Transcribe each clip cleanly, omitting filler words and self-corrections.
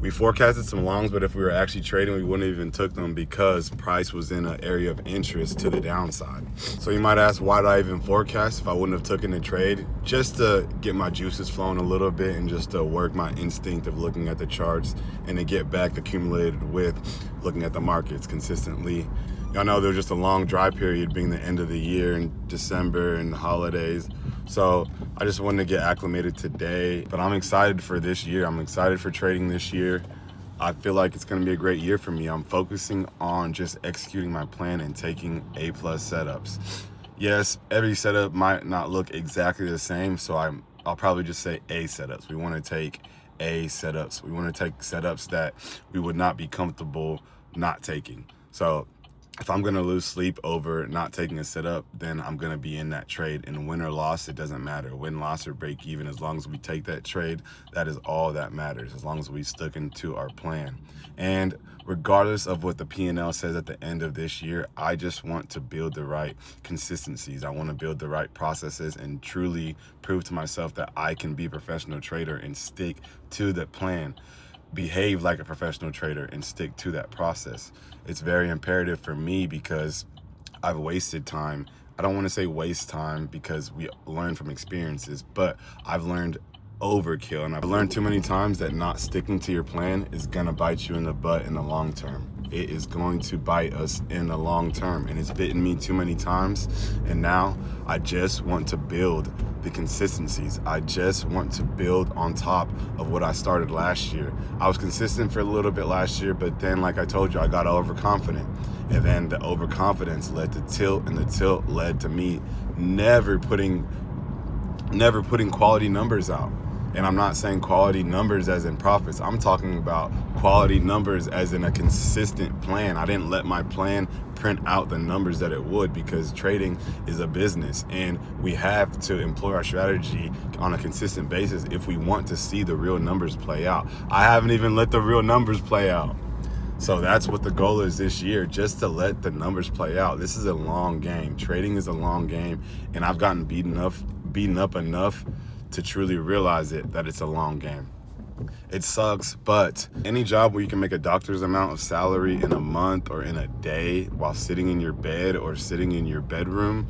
We forecasted some longs, but if we were actually trading, we wouldn't have even took them because price was in an area of interest to the downside. So you might ask, why did I even forecast if I wouldn't have taken the trade? Just to get my juices flowing a little bit and just to work my instinct of looking at the charts and to get back accumulated with looking at the markets consistently. Y'all know there was just a long dry period being the end of the year in December and the holidays. So I just wanted to get acclimated today, but I'm excited for this year. I'm excited for trading this year. I feel like it's going to be a great year for me. I'm focusing on just executing my plan and taking A+ setups. Yes, every setup might not look exactly the same, so I'll probably just say A setups. We want to take A setups. We want to take setups that we would not be comfortable not taking. So if I'm gonna lose sleep over not taking a setup, then I'm gonna be in that trade. And win or loss, it doesn't matter. Win, loss, or break even, as long as we take that trade, that is all that matters, as long as we stuck into our plan. And regardless of what the P&L says at the end of this year, I just want to build the right consistencies. I want to build the right processes and truly prove to myself that I can be a professional trader and stick to the plan. Behave like a professional trader and stick to that process. It's very imperative for me because I've wasted time. I don't want to say waste time because we learn from experiences, but I've learned overkill, and I've learned too many times that not sticking to your plan is gonna bite you in the butt in the long term. It is going to bite us in the long term, and it's bitten me too many times. And now I just want to build the consistencies. I just want to build on top of what I started last year. I was consistent for a little bit last year, but then, like I told you, I got overconfident. And then the overconfidence led to tilt, and the tilt led to me never putting quality numbers out. And I'm not saying quality numbers as in profits. I'm talking about quality numbers as in a consistent plan. I didn't let my plan print out the numbers that it would, because trading is a business and we have to employ our strategy on a consistent basis if we want to see the real numbers play out. I haven't even let the real numbers play out. So that's what the goal is this year, just to let the numbers play out. This is a long game. Trading is a long game, and I've gotten beaten up enough to truly realize that it's a long game. It sucks, but any job where you can make a doctor's amount of salary in a month or in a day while sitting in your bed or sitting in your bedroom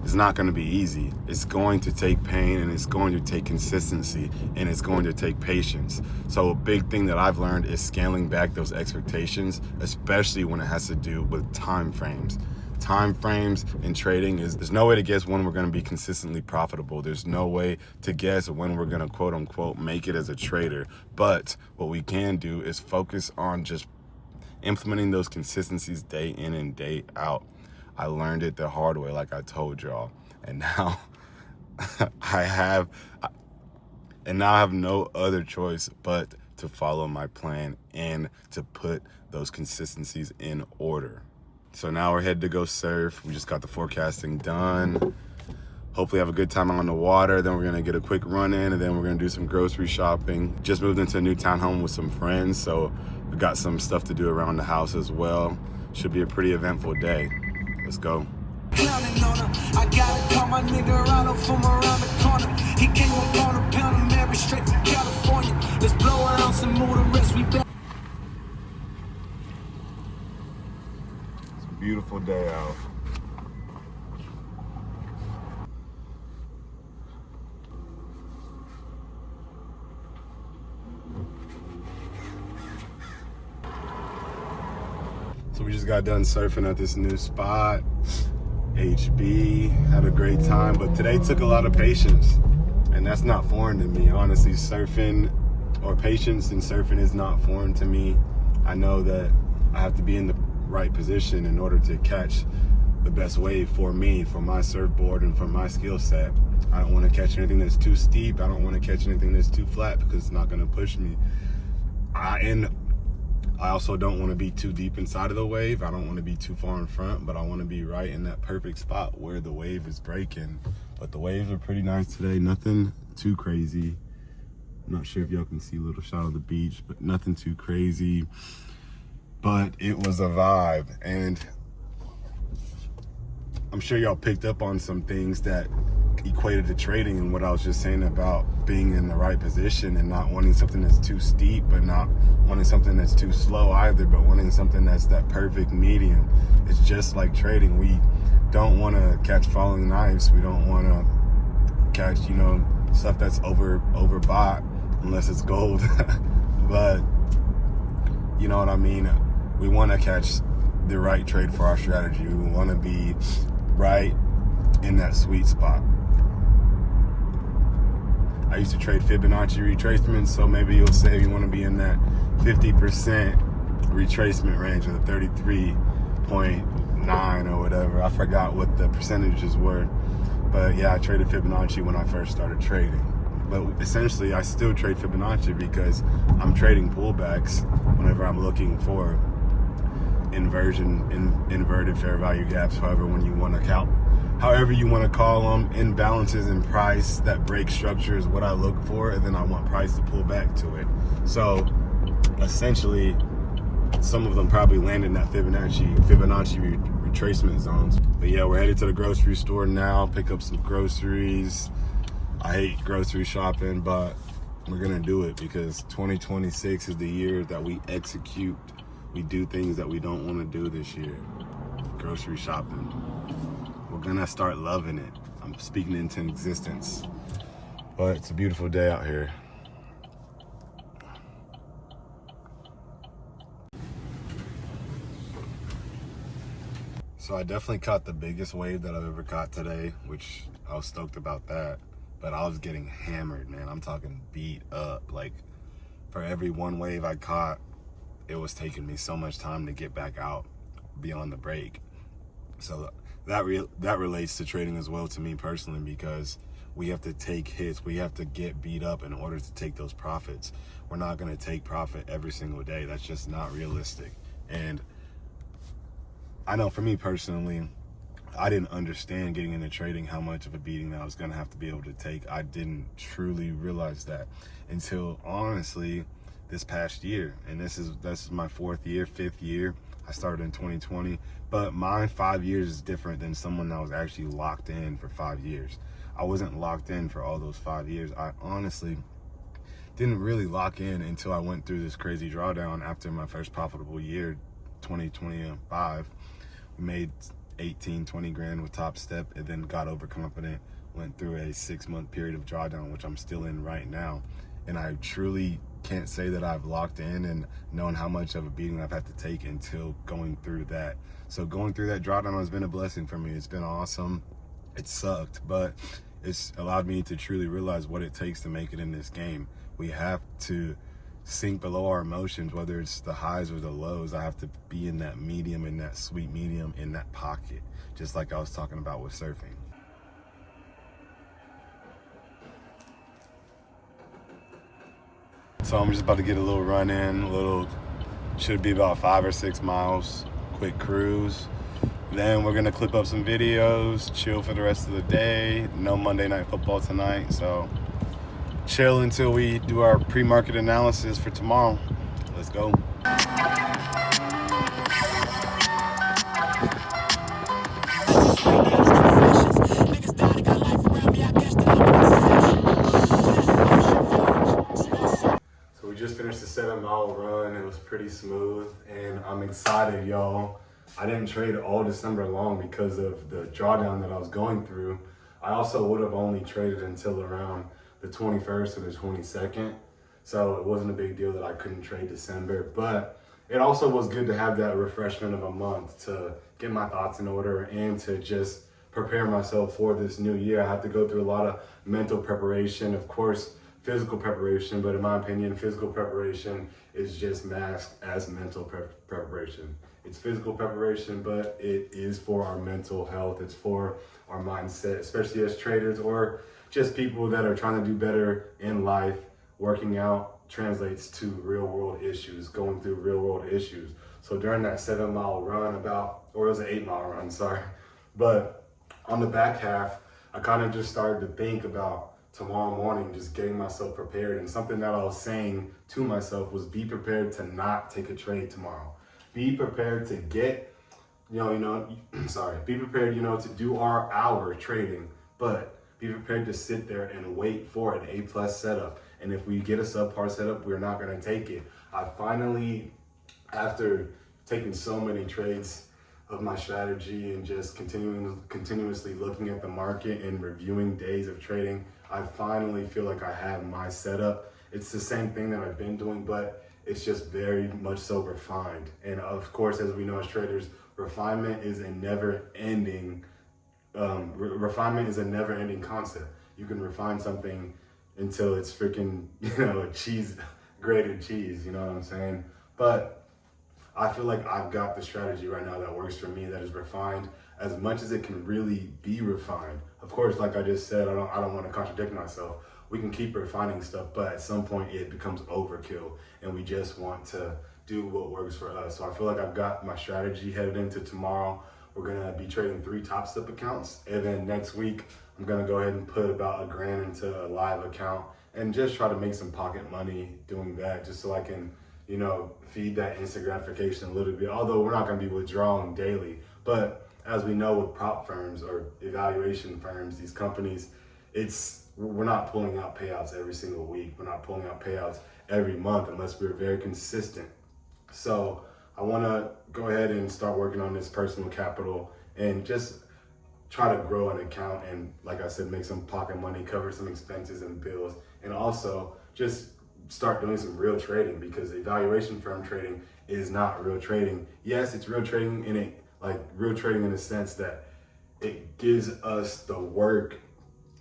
is not going to be easy. It's going to take pain, and it's going to take consistency, and it's going to take patience. So a big thing that I've learned is scaling back those expectations, especially when it has to do with time frames. Time frames in trading there's no way to guess when we're going to be consistently profitable. There's no way to guess when we're going to quote unquote make it as a trader. But what we can do is focus on just implementing those consistencies day in and day out. I learned it the hard way, like I told y'all, and now I have no other choice but to follow my plan and to put those consistencies in order. So now we're headed to go surf. We just got the forecasting done. Hopefully have a good time on the water. Then we're gonna get a quick run in, and then we're gonna do some grocery shopping. Just moved into a new townhome with some friends, so we got some stuff to do around the house as well. Should be a pretty eventful day. Let's go. I gotta call my nigga Rado from around the corner. He came up on a pound of Mary straight from California. Let's blow an ounce and move the rest. We back. It's a beautiful day out. So we just got done surfing at this new spot, HB, had a great time, but today took a lot of patience, and that's not foreign to me. Honestly, surfing or patience in surfing is not foreign to me. I know that I have to be in the right position in order to catch the best wave for me, for my surfboard, and for my skill set. I don't want to catch anything that's too steep. I don't want to catch anything that's too flat because it's not going to push me. I also don't want to be too deep inside of the wave. I don't want to be too far in front, but I want to be right in that perfect spot where the wave is breaking. But the waves are pretty nice today. Nothing too crazy. I'm not sure if y'all can see a little shot of the beach, but nothing too crazy. But it was a vibe. And I'm sure y'all picked up on some things that equated to trading and what I was just saying about being in the right position and not wanting something that's too steep, but not wanting something that's too slow either, but wanting something that's that perfect medium. It's just like trading. We don't want to catch falling knives. We don't want to catch, stuff that's overbought unless it's gold. But you know what I mean? We want to catch the right trade for our strategy. We want to be right in that sweet spot. I used to trade Fibonacci retracements, so maybe you'll say you want to be in that 50% retracement range, or the 33.9 or whatever. I forgot what the percentages were. But yeah, I traded Fibonacci when I first started trading. But essentially, I still trade Fibonacci because I'm trading pullbacks whenever I'm looking for inverted fair value gaps, however you want to call them, imbalances in price that break structure is what I look for, and then I want price to pull back to it. So essentially, some of them probably land in that Fibonacci retracement zones. But yeah, we're headed to the grocery store now, pick up some groceries. I hate grocery shopping, but we're gonna do it because 2026 is the year that we execute. We do things that we don't want to do this year. Grocery shopping. We're gonna start loving it. I'm speaking into existence. But it's a beautiful day out here. So I definitely caught the biggest wave that I've ever caught today, which I was stoked about that. But I was getting hammered, man. I'm talking beat up. Like, for every one wave I caught, it was taking me so much time to get back out beyond the break. So that relates to trading as well to me personally, because we have to take hits. We have to get beat up in order to take those profits. We're not going to take profit every single day. That's just not realistic. And I know for me personally, I didn't understand getting into trading how much of a beating that I was going to have to be able to take. I didn't truly realize that until, honestly, this past year. And this is my fifth year. I started in 2020, but my 5 years is different than someone that was actually locked in for 5 years. I wasn't locked in for all those 5 years. I honestly didn't really lock in until I went through this crazy drawdown after my first profitable year, 2025. We made 18-20 grand with Top Step, and then got overconfident, went through a 6-month period of drawdown, which I'm still in right now. And I truly can't say that I've locked in and known how much of a beating I've had to take until going through that. So going through that drawdown has been a blessing for me. It's been awesome. It sucked, but it's allowed me to truly realize what it takes to make it in this game. We have to sink below our emotions, whether it's the highs or the lows. I have to be in that medium, in that sweet medium, in that pocket, just like I was talking about with surfing. So I'm just about to get a little run in, should be about 5 or 6 miles, quick cruise. Then we're gonna clip up some videos, chill for the rest of the day. No Monday Night Football tonight, so chill until we do our pre-market analysis for tomorrow. Let's go. So we just finished the 7-mile run. It was pretty smooth, and I'm excited, y'all. I didn't trade all December long because of the drawdown that I was going through. I also would have only traded until around the 21st or the 22nd. So it wasn't a big deal that I couldn't trade December, but it also was good to have that refreshment of a month to get my thoughts in order and to just prepare myself for this new year. I had to go through a lot of mental preparation, of course, physical preparation, but in my opinion, physical preparation is just masked as mental preparation. It's physical preparation, but it is for our mental health. It's for our mindset, especially as traders or just people that are trying to do better in life. Working out translates to real world issues, going through real world issues. So during that 7-mile run it was an 8-mile run, sorry. But on the back half, I kind of just started to think about tomorrow morning, just getting myself prepared. And something that I was saying to myself was be prepared to not take a trade tomorrow. Be prepared to be prepared, to do our hour trading, but Be prepared to sit there and wait for an A+ setup. And if we get a subpar setup, we're not going to take it. I finally, after taking so many trades of my strategy and just continuously looking at the market and reviewing days of trading, I finally feel like I have my setup. It's the same thing that I've been doing, but it's just very much so refined. And of course, as we know as traders, refinement is a never-ending concept. You can refine something until it's freaking, grated cheese, you know what I'm saying? But I feel like I've got the strategy right now that works for me, that is refined as much as it can really be refined. Of course, like I just said, I don't want to contradict myself. We can keep refining stuff, but at some point it becomes overkill and we just want to do what works for us. So I feel like I've got my strategy headed into tomorrow. We're gonna be trading 3 Top Step accounts, and then next week I'm gonna go ahead and put about $1,000 into a live account and just try to make some pocket money doing that, just so I can, feed that instant gratification a little bit. Although we're not gonna be withdrawing daily, but as we know with prop firms or evaluation firms, these companies, we're not pulling out payouts every single week. We're not pulling out payouts every month unless we're very consistent. So I want to go ahead and start working on this personal capital and just try to grow an account and, like I said, make some pocket money, cover some expenses and bills, and also just start doing some real trading, because evaluation firm trading is not real trading. Yes, it's real trading in the sense that it gives us the work,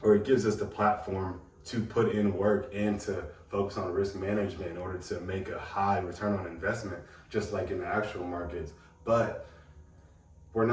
or it gives us the platform to put in work and to focus on risk management in order to make a high return on investment, just like in the actual markets. But we're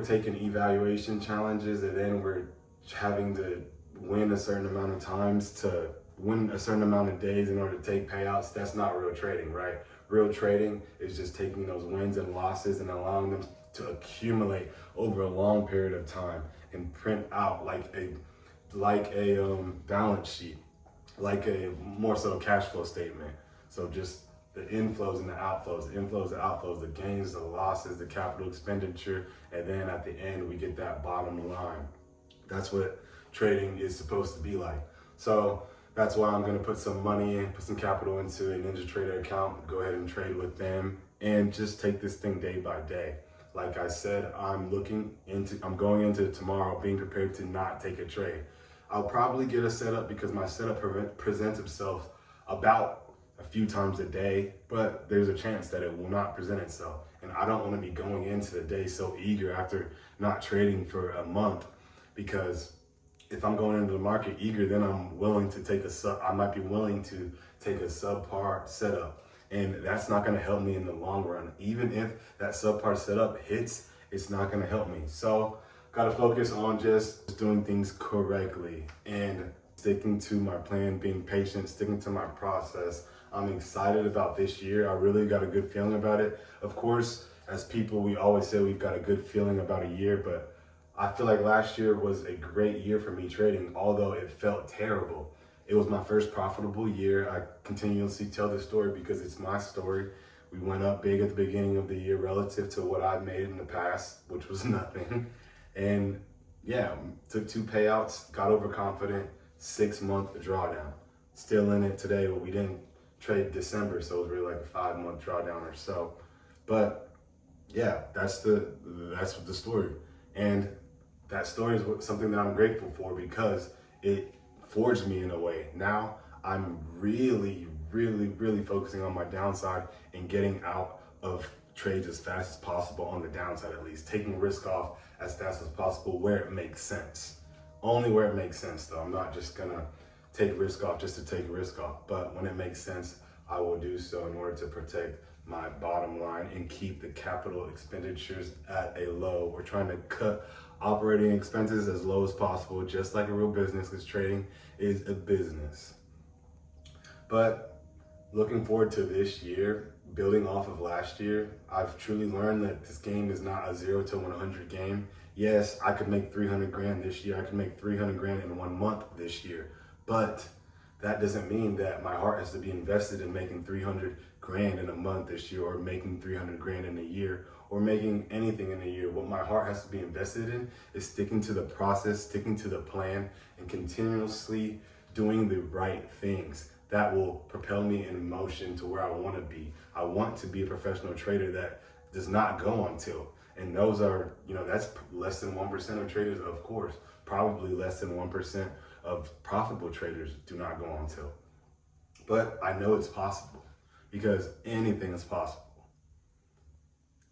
taking evaluation challenges, and then we're having to win a certain amount of times to win a certain amount of days in order to take payouts. That's not real trading, right? Real trading is just taking those wins and losses and allowing them to accumulate over a long period of time and print out like a balance sheet, like a more so cash flow statement. So just the inflows and the outflows, the gains, the losses, the capital expenditure, and then at the end we get that bottom line. That's what trading is supposed to be like. So that's why I'm going to put some money in, put some capital into a NinjaTrader account, go ahead and trade with them, and just take this thing day by day. Like I said, I'm going into tomorrow being prepared to not take a trade. I'll probably get a setup because my setup presents itself about a few times a day, but there's a chance that it will not present itself. And I don't want to be going into the day so eager after not trading for a month, because if I'm going into the market eager, then I might be willing to take a subpar setup. And that's not going to help me in the long run. Even if that subpar setup hits, it's not going to help me. So got to focus on just doing things correctly and sticking to my plan, being patient, sticking to my process. I'm excited about this year. I really got a good feeling about it. Of course, as people, we always say we've got a good feeling about a year, but I feel like last year was a great year for me trading, although it felt terrible. It was my first profitable year. I continuously tell this story because it's my story. We went up big at the beginning of the year relative to what I've made in the past, which was nothing. And yeah, took 2 payouts, got overconfident, 6-month drawdown. Still in it today, but we didn't trade December, so it was really like a 5-month drawdown or so. But yeah, that's the story. And that story is something that I'm grateful for because it forged me in a way. Now I'm really, really, really focusing on my downside and getting out of trades as fast as possible, on the downside at least, taking risk off as fast as possible where it makes sense. Only where it makes sense though. I'm not just gonna take risk off just to take risk off, but when it makes sense, I will do so in order to protect my bottom line and keep the capital expenditures at a low. We're trying to cut operating expenses as low as possible, just like a real business, because trading is a business. But looking forward to this year, building off of last year, I've truly learned that this game is not a 0 to 100 game. Yes, I could make 300 grand this year. I could make 300 grand in 1 month this year, but That doesn't mean that my heart has to be invested in making 300 grand in a month this year, or making 300 grand in a year, or making anything in a year. What my heart has to be invested in is sticking to the process, sticking to the plan, and continuously doing the right things that will propel me in motion to where I want to be. I want to be a professional trader that does not go on tilt. And those are, that's less than 1% of traders, of course. Probably less than 1% of profitable traders do not go on tilt. But I know it's possible, because anything is possible.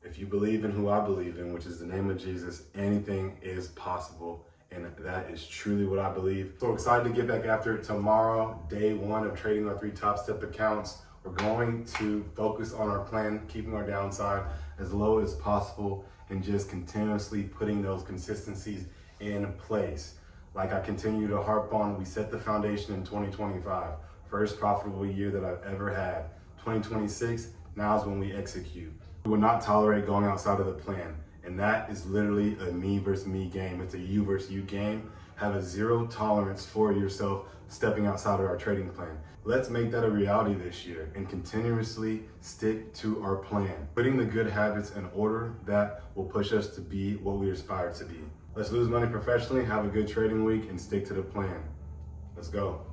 If you believe in who I believe in, which is the name of Jesus, anything is possible. And that is truly what I believe. So excited to get back after it tomorrow, day 1 of trading our 3 top step accounts. We're going to focus on our plan, keeping our downside as low as possible, and just continuously putting those consistencies in place. Like I continue to harp on, we set the foundation in 2025. First profitable year that I've ever had. 2026, now is when we execute. We will not tolerate going outside of the plan. And that is literally a me versus me game. It's a you versus you game. Have a zero tolerance for yourself stepping outside of our trading plan. Let's make that a reality this year and continuously stick to our plan. Putting the good habits in order that will push us to be what we aspire to be. Let's lose money professionally, have a good trading week, and stick to the plan. Let's go.